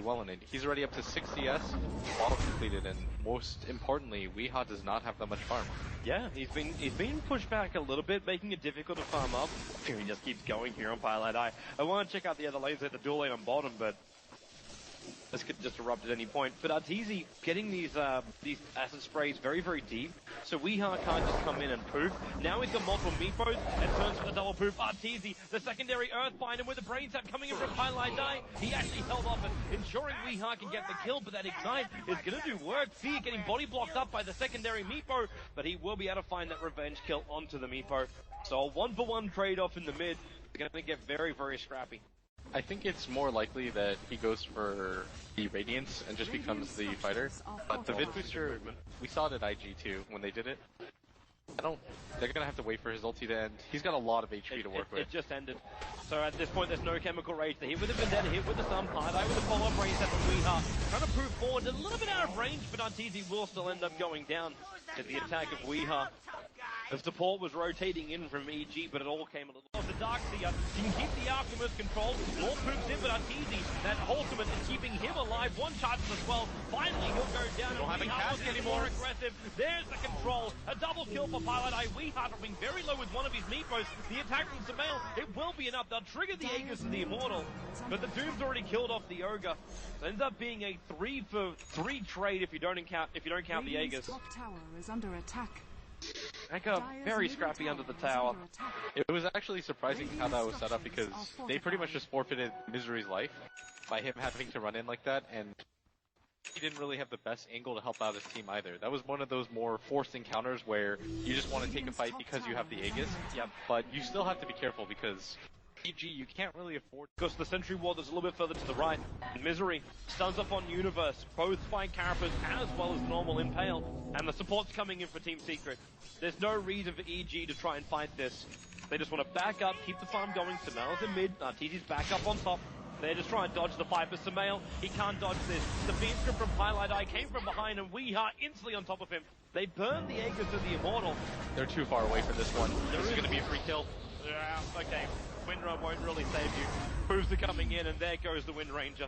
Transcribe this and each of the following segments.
well in it. He's already up to 6 CS, bottle completed, and most importantly, Weeha does not have that much farm. Yeah, he's been pushed back a little bit, making it difficult to farm up. He just keeps going here on Pilot Eye. I want to check out the other lanes at the dual lane on bottom, but this could just erupt at any point. But Arteezy getting these acid sprays very, very deep, so Weeha can't just come in and poof. Now he's got multiple Meepos and turns for the double poof. Arteezy, the secondary Earthbind, and with the brain tap coming in from Highlight Die, he actually held off it, ensuring Weeha can get the kill, but that Ignite is going to do work. Fear getting body blocked up by the secondary Meepo, but he will be able to find that revenge kill onto the Meepo. So a 1-for-1 trade-off in the mid. They're going to get very, very scrappy. I think it's more likely that he goes for the Radiance and just becomes the fighter. But the Vid Booster, we saw it at IG too when they did it. They're gonna have to wait for his ulti to end. He's got a lot of HP to work with. It just ended. So at this point, there's no chemical rage. The hit with the Vendetta, hit with the Sun, Pilot with the follow-up range set from Weeha. Trying to prove forward, a little bit out of range, but Arteezy will still end up going down to the attack of Weeha. The support was rotating in from EG, but it all came a little off the Darkseer. He can keep the Alchemist controlled. More poops in, but Arteezy, that ultimate is keeping him alive. One charges as well. Finally, he'll go down. Don't have a cask anymore. Aggressive. There's the control. A double kill for Pilot Eye. Weeha dropping very low with one of his Meepos. The attack from Samael, it will be enough. They'll trigger the Aegis and the Immortal, but the Doom's already killed off the Ogre. So it ends up being a 3-for-3 trade if you don't count the Aegis. Top tower is under attack. Eka very scrappy under the tower. It was actually surprising how that was set up because they pretty much just forfeited Misery's life by him having to run in like that, and he didn't really have the best angle to help out his team either. That was one of those more forced encounters where you just want to take a fight because you have the Aegis, but you still have to be careful because EG, you can't really afford. Because the Sentry Ward is a little bit further to the right. Misery stuns up on Universe, both Spike Carapace as well as normal Impale. And the support's coming in for Team Secret. There's no reason for EG to try and fight this. They just want to back up, keep the farm going. Samael's in mid, Arteezy's back up on top. They're just trying to dodge the fight, but Samael, he can't dodge this. The beam script from Highlight Eye came from behind, and Weeha instantly on top of him. They burned the Aegis of the Immortal. They're too far away for this one. This is going to be a free kill. Yeah, okay. Windrun won't really save you. Proofs are coming in, and there goes the Wind Ranger.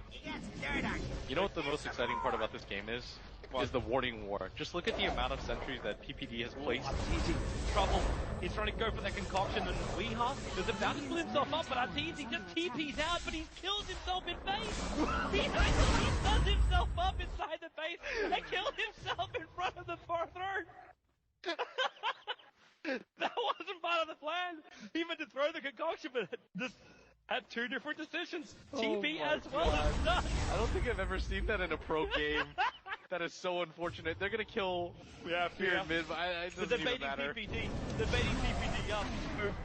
You know what the most exciting part about this game is? Is the warding war. Just look at the amount of sentries that PPD has placed. Arteezy, trouble. He's trying to go for that concoction, and Weeha is about to pull himself up, but Arteezy just TP's out, but he kills himself in base. He actually does himself up inside the base and kills himself in front of the throne. That wasn't part of the plan. He meant to throw the concoction, but just had two different decisions. TP as well as done. I don't think I've ever seen that in a pro game. That is so unfortunate. They're gonna kill Fear in mid, but it doesn't even matter. They're baiting PPD up.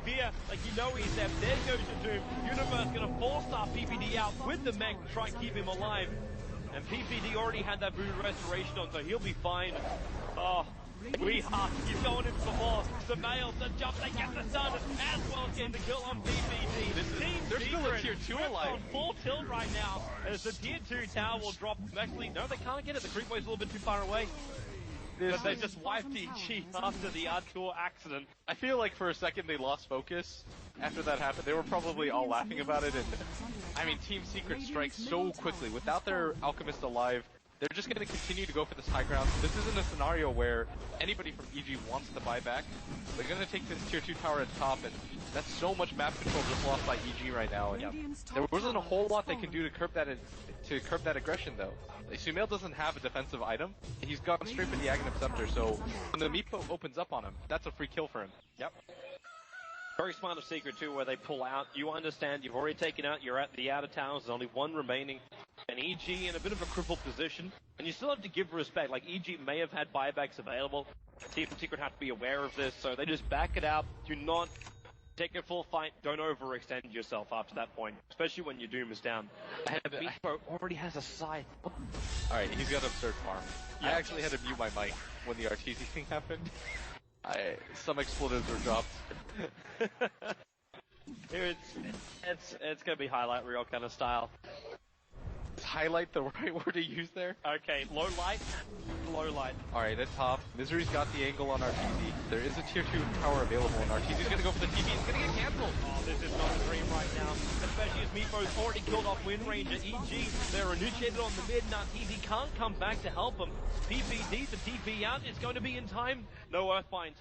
Fear, like you know he's there. There goes the Doom. Universe gonna four-star PPD out with the mech to try and keep him alive. And PPD already had that Voodoo Restoration on, so he'll be fine. Oh. Weeha, he's going in for more. Samael, the jump, they get the stun, as well as getting the kill on PPD. They're still a tier 2 alive. On full tilt right now, as the tier 2 tower will drop. Actually, no, they can't get it. The creep wave's a little bit too far away. But they just wiped EG after the Artour accident. I feel like for a second they lost focus after that happened. They were probably all laughing about it, and I mean, Team Secret strikes so quickly. Without their Alchemist alive, they're just going to continue to go for this high ground. This isn't a scenario where anybody from EG wants to buy back. They're going to take this tier 2 tower at top, and that's so much map control just lost by EG right now. And there wasn't a whole lot they can do to curb that aggression, though. Sumail doesn't have a defensive item. He's gone straight for the Aghanim Scepter, so when the Meepo opens up on him, that's a free kill for him. Yep. Very smart of Secret too, where they pull out. You understand, you've already taken out, you're at the outer towers, there's only one remaining. And EG in a bit of a crippled position, and you still have to give respect. Like, EG may have had buybacks available. Team Secret have to be aware of this, so they just back it out. Do not take a full fight. Don't overextend yourself after that point, especially when your Doom is down. Meepo already has a scythe. Alright, he's got absurd farm. I actually had to mute my mic when the Arteezy thing happened. Some expletives were dropped. It's gonna be highlight reel kind of style. highlight the right word to use there? Okay, low light. Low light. Alright, at top, Misery's got the angle on RTZ. There is a tier 2 tower available, and RTZ's gonna go for the TP. He's gonna get cancelled! Oh, this is not a dream right now. Especially as Meepo's already killed off Wind Ranger. EG, they're initiated on the mid. RTZ can't come back to help him. PPD to TP out. It's going to be in time. No Earthbind.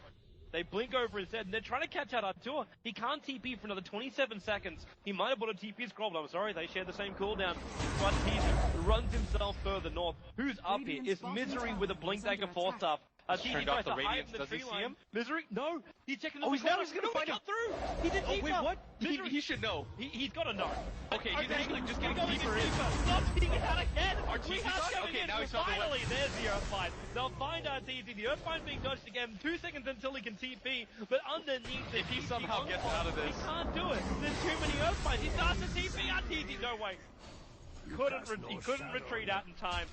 They blink over instead, and they're trying to catch out Artur. He can't TP for another 27 seconds. He might have bought a TP scroll, but I'm sorry, they share the same cooldown. But he runs himself further north. Who's up here? It's Misery with a blink dagger force up. He tries to hide in the tree line. Misery? No! He's checking the he's gonna find out through! He didn't wait, what? He should know. He's gotta know. Okay, he's actually just getting deeper in. Stop taking it out again! Okay, now he's on the way. Finally, there's the Earthbind. They'll find RTZ. The Earthbind's being dodged again. 2 seconds until he can TP, but underneath if he somehow gets out of this. He can't do it. There's too many Earthbinds. He starts to TP RTZ. No way. He couldn't retreat out in time.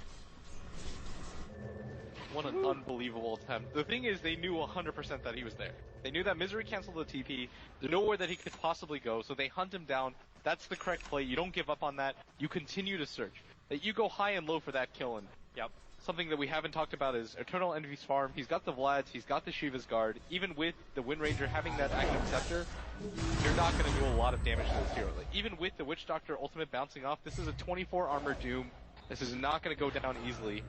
What an unbelievable attempt. The thing is, they knew 100% that he was there. They knew that Misery canceled the TP. There's nowhere that he could possibly go, so they hunt him down. That's the correct play. You don't give up on that. You continue to search. You go high and low for that kill, and yep. Something that we haven't talked about is Eternal Envy's farm. He's got the Vlads, he's got the Shiva's Guard. Even with the Wind Ranger having that active scepter, you're not going to do a lot of damage to this hero. Even with the Witch Doctor ultimate bouncing off, this is a 24 armor Doom. This is not going to go down easily.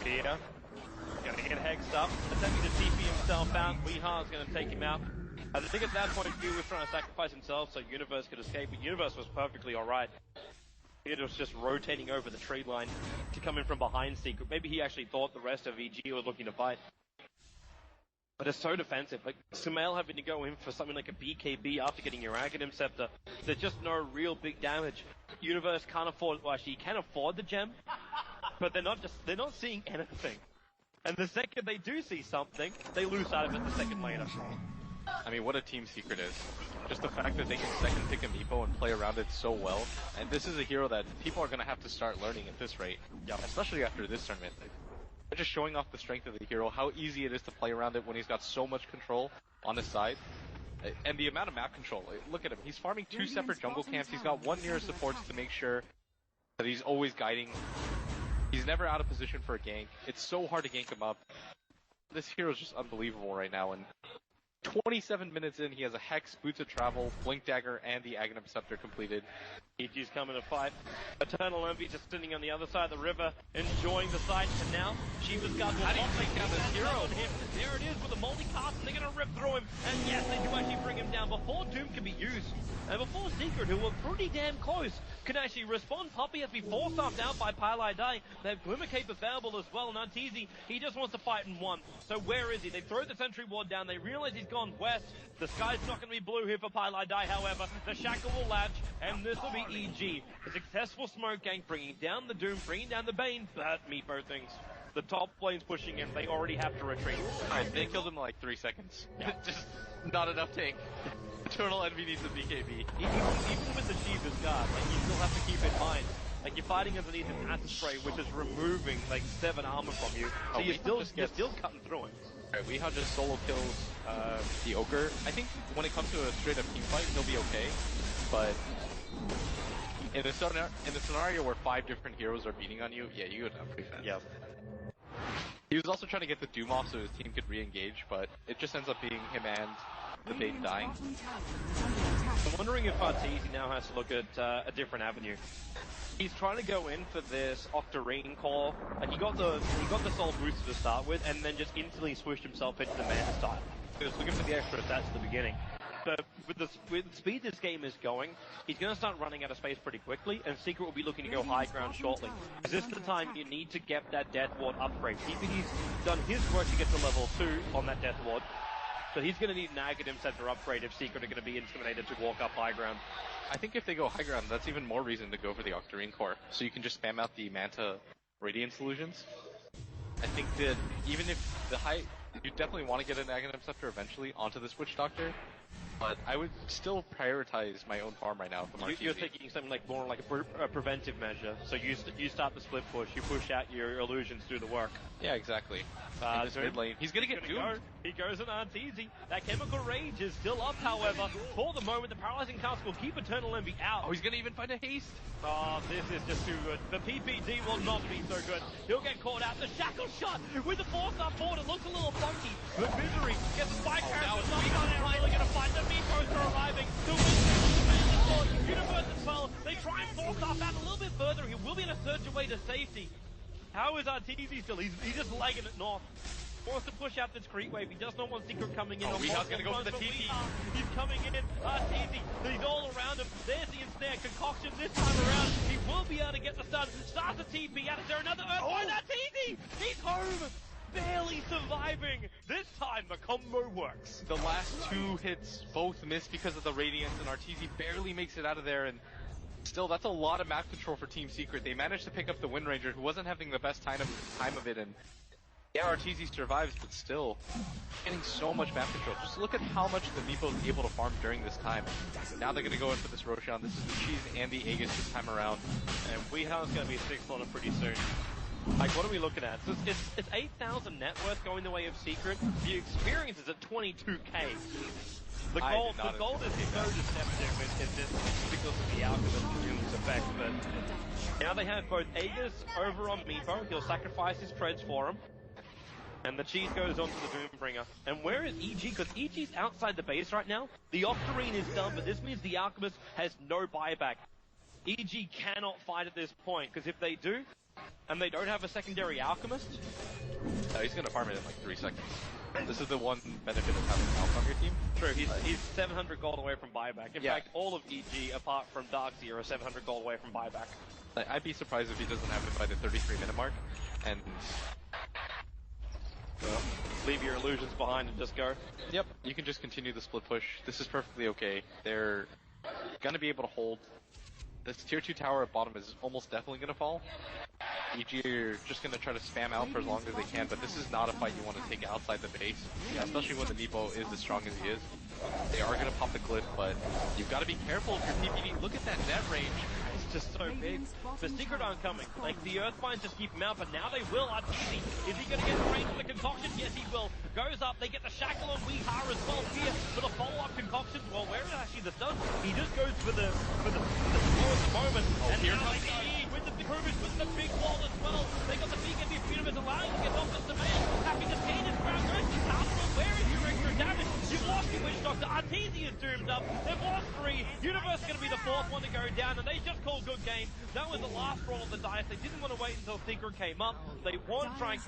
Peter, gonna get hexed up, attempting to TP himself out. Weeha's gonna take him out. I think at that point, he was trying to sacrifice himself so Universe could escape, but Universe was perfectly alright. It was just rotating over the tree line to come in from behind Secret. Maybe he actually thought the rest of EG was looking to fight. But it's so defensive. Like, Sumail having to go in for something like a BKB after getting your Aghanim Scepter. There's just no real big damage. Universe can't afford, well actually, he can afford the gem, but they're not seeing anything. And the second they do see something, they lose out of it the second later. I mean, what a team secret is. Just the fact that they can second pick a Meepo and play around it so well. And this is a hero that people are going to have to start learning at this rate. Yeah, especially after this tournament. They're just showing off the strength of the hero, how easy it is to play around it when he's got so much control on his side. And the amount of map control. Look at him. He's farming 2 separate jungle camps. He's got 1 near supports to make sure that he's always guiding. He's never out of position for a gank. It's so hard to gank him up. This hero is just unbelievable right now. And 27 minutes in, he has a Hex, Boots of Travel, Blink Dagger, and the Aghanim Scepter completed. EG's coming to fight. Eternal Envy just sitting on the other side of the river, enjoying the sight, and now Shiva's got the take down this hero. There it is with the multicast, and they're gonna rip through him, and yes, they do actually bring him down before Doom can be used. And before Secret, who were pretty damn close, can actually respond. Poppy has to be forced off out by Pylai Dai. They have Glimmer Cape available as well, and Arteezy, he just wants to fight in one. So where is he? They throw the sentry ward down, they realize he's gone west. The sky's not going to be blue here for Pylai Dai, however. The Shackle will latch, and this will be EG. A successful smoke gank, bringing down the Doom, bringing down the Bane, but Meepo thinks. The top lane's pushing in, they already have to retreat. Alright, they killed him in like 3 seconds. Yeah. Just not enough tank. Eternal Envy needs a BKB. Even with the Shiva's Guard, like, you still have to keep in mind, like, you're fighting underneath an acid spray, which is removing, like, 7 armor from you, so you're still cutting through it. Alright, Weehaw just solo kills the Ogre. I think when it comes to a straight up team fight, he'll be okay, but in a scenario where 5 different heroes are beating on you, yeah, you go down pretty fast. Yep. He was also trying to get the Doom off so his team could re-engage, but it just ends up being him and the Bane dying. I'm wondering if Arteezy now has to look at a different avenue. He's trying to go in for this Octarine core, and he got the soul booster to start with, and then just instantly switched himself into the Manta style. He was looking for the extra stats at the beginning. But with the speed this game is going, he's going to start running out of space pretty quickly, and Secret will be looking to go high ground shortly. Is this the time you need to get that Death Ward upgrade? PPD's done his work to get to level 2 on that Death Ward, so he's going to need an Aghanim Scepter upgrade if Secret are going to be intimidated to walk up high ground. I think if they go high ground, that's even more reason to go for the Octarine core, so you can just spam out the Manta Radiant solutions. I think that even if you definitely want to get an Aghanim Scepter eventually onto the Witch Doctor, but I would still prioritize my own farm right now. You're thinking something like more like a preventive measure. So you start the split push, you push out your illusions, do the work. Yeah, exactly. In this mid lane, he's gonna get doomed. He goes on Arteezy. That chemical rage is still up, however. For the moment, the paralyzing cast will keep Eternal Envy out. Oh, he's gonna even find a haste. Oh, this is just too good. The PPD will not be so good. He'll get caught out. The shackle shot with the 4-star forward. It looks a little funky. But Misery gets the spike carrier. But they're really gonna fight. The Meepos are arriving. The Wizards, Universe as well. They try and force off out a little bit further. He will be in a surge away to safety. How is Arteezy still? He's just legging it north. Wants to push out this creep wave. He does not want Secret coming in. Weeha's gonna go for the TP. He's coming in. Arteezy. He's all around him. There's the ensnare. Concoction this time around. He will be able to get the stun. Starts the TP out. Is there another Earthbind? Arteezy! He's home! Barely surviving. This time the combo works. The last two hits both missed because of the Radiance, and Arteezy barely makes it out of there, and still, that's a lot of map control for Team Secret. They managed to pick up the Wind Ranger, who wasn't having the best time of it, and yeah, Arteezy survives, but still getting so much map control. Just look at how much the Meepo is able to farm during this time. Now they're going to go in for this Roshan. This is the Cheese and the Aegis this time around. And Weeha's going to be 6th on it pretty soon. Like, what are we looking at? So it's 8,000 net worth going the way of Secret. The experience is at 22k. The gold is so deceptive in this because of the Alchemist and Doom's effect, but now they have both Aegis over on Meepo. He'll sacrifice his treads for him. And the cheese goes on to the Doombringer. And where is EG? Because EG's outside the base right now. The Octarine is done, but this means the Alchemist has no buyback. EG cannot fight at this point, because if they do, and they don't have a secondary Alchemist... he's going to farm it in like 3 seconds. This is the one benefit of having Alpha on your team. True, he's 700 gold away from buyback. In fact, all of EG, apart from Darkseer, are 700 gold away from buyback. I'd be surprised if he doesn't have it by the 33-minute mark, and... Well, leave your illusions behind and just go. Yep, you can just continue the split push. This is perfectly okay. They're gonna be able to hold. This tier 2 tower at bottom is almost definitely gonna fall. EG are just gonna try to spam out for as long as they can, but this is not a fight you want to take outside the base, especially when the Meepo is as strong as he is. They are gonna pop the cliff, but you've got to be careful if you're TPD. Look at that net range. It's just so big. The Secret aren't coming. Like, the Earthbinds just keep him out, but now they will. Arteezy, is he going to get the range of the Concoction? Yes, he will. Goes up, they get the Shackle on Weeha as well here for the follow-up Concoction. Well, where is actually the stun? He just goes for the slow at the moment. And here now they see with the Krubis with the big wall as well. They got the beacon, the Universe allowing to get off the Demand. Happy to gain his ground. Goes to Capital. Where is your extra damage? You've lost your Witch Doctor. Arteezy is doomed up. They've lost 3. Universe going to be the 4th one to go down, and they just called good game. That was the last roll of the dice. They didn't want to wait until Secret came up. They won't try and